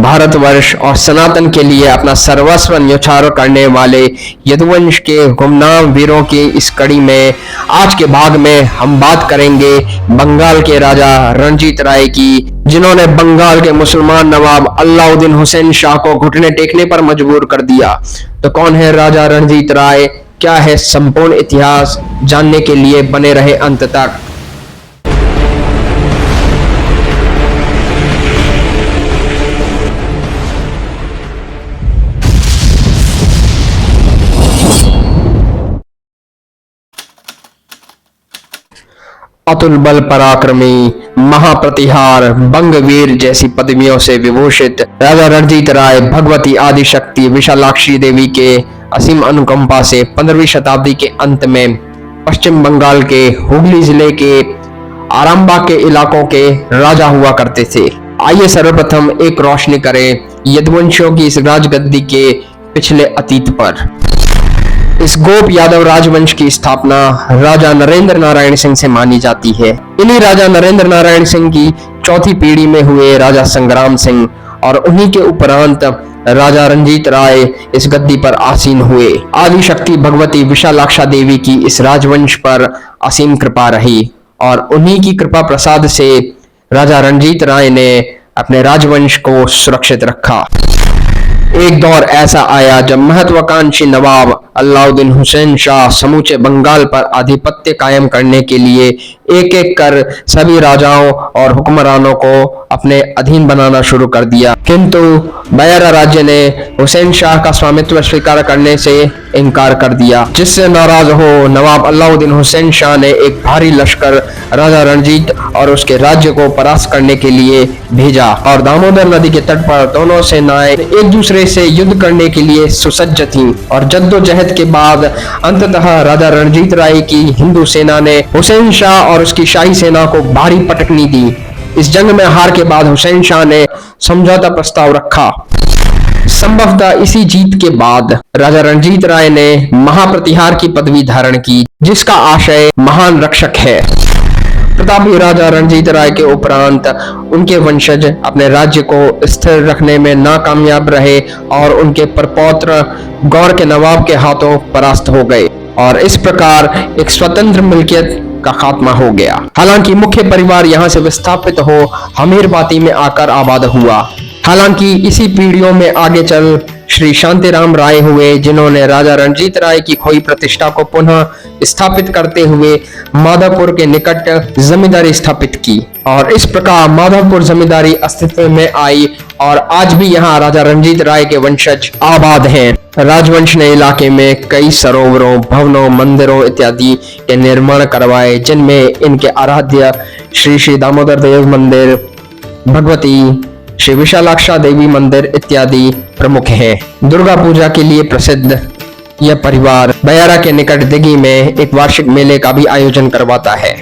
भारतवर्ष और सनातन के लिए अपना सर्वस्व न्यौछावर करने वाले यदुवंश के गुमनाम वीरों की इस कड़ी में आज के भाग में हम बात करेंगे बंगाल के राजा रणजीत राय की, जिन्होंने बंगाल के मुसलमान नवाब अलाउद्दीन हुसैन शाह को घुटने टेकने पर मजबूर कर दिया। तो कौन है राजा रणजीत राय, क्या है संपूर्ण इतिहास, जानने के लिए बने रहे अंत तक। अतुल बल पराक्रमी, महाप्रतिहार, बंगवीर जैसी पदवियों से विभूषित राजा रणजीत राय भगवती आदिशक्ति विशालाक्षी देवी के असीम अनुकंपा से 15वीं शताब्दी के अंत में पश्चिम बंगाल के हुगली जिले के आरामबाग के इलाकों के राजा हुआ करते थे। आइए सर्वप्रथम एक रोशनी करें यदुवंशियों की इस राजगद्दी के पिछले अतीत पर। इस गोप यादव राजवंश की स्थापना राजा नरेंद्र नारायण सिंह से मानी जाती है। इन्हीं राजा नरेंद्र नारायण सिंह की चौथी पीढ़ी में हुए राजा संग्राम सिंह और उन्हीं के उपरांत राजा रणजीत राय इस गद्दी पर आसीन हुए। आदिशक्ति भगवती विशालाक्षा देवी की इस राजवंश पर असीम कृपा रही और उन्हीं की कृपा प्रसाद से राजा रणजीत राय ने अपने राजवंश को सुरक्षित रखा। एक दौर ऐसा आया जब महत्वाकांक्षी नवाब अलाउद्दीन हुसैन शाह समूचे बंगाल पर आधिपत्य कायम करने के लिए एक एक कर सभी राजाओं और हुक्मरानों को अपने अधीन बनाना शुरू कर दिया, किंतु बयारा राज्य ने हुसैन शाह का स्वामित्व स्वीकार करने से इनकार कर दिया, जिससे नाराज हो नवाब अलाउद्दीन हुसैन शाह ने एक भारी लश्कर राजा रणजीत और उसके राज्य को परास्त करने के लिए भेजा और दामोदर नदी के तट पर दोनों सेनाएं एक दूसरे से युद्ध करने के लिए सुसज्ज थीं और जद्दोजहद के बाद अंततः राजा रणजीत राय की हिंदू सेना ने हुसैन शाह और उसकी शाही सेना को भारी पटकनी दी। इस जंग में हार के बाद हुसैन शाह ने समझौता प्रस्ताव रखा। संभवतः इसी जीत के बाद राजा रणजीत राय ने महाप्रतिहार की पदवी धारण की, जिसका आशय महान रक्षक है। प्रतापी राजा रणजीत राय के उपरांत उनके वंशज अपने राज्य को स्थिर रखने में नाकामयाब रहे और उनके परपौत्र गौर के नवाब के हाथों परास्त हो गए और इस प्रकार एक स्वतंत्र मिल्कियत का खात्मा हो गया। हालांकि मुख्य परिवार यहाँ से विस्थापित हो हमीरबाती में आकर आबाद हुआ। हालांकि इसी पीढ़ियों में आगे चल श्री शांतिराम राय हुए, जिन्होंने राजा रणजीत राय की खोई प्रतिष्ठा को पुनः स्थापित करते हुए माधवपुर के निकट जमींदारी स्थापित की और इस प्रकार माधवपुर जमींदारी अस्तित्व में आई और आज भी यहाँ राजा रणजीत राय के वंशज आबाद हैं। राजवंश ने इलाके में कई सरोवरों, भवनों, मंदिरों इत्यादि के निर्माण करवाए, जिनमें इनके आराध्य श्री श्री दामोदर देव मंदिर, भगवती श्री विशालाक्षा देवी मंदिर इत्यादि प्रमुख हैं। दुर्गा पूजा के लिए प्रसिद्ध यह परिवार बयारा के निकट दिघी में एक वार्षिक मेले का भी आयोजन करवाता है।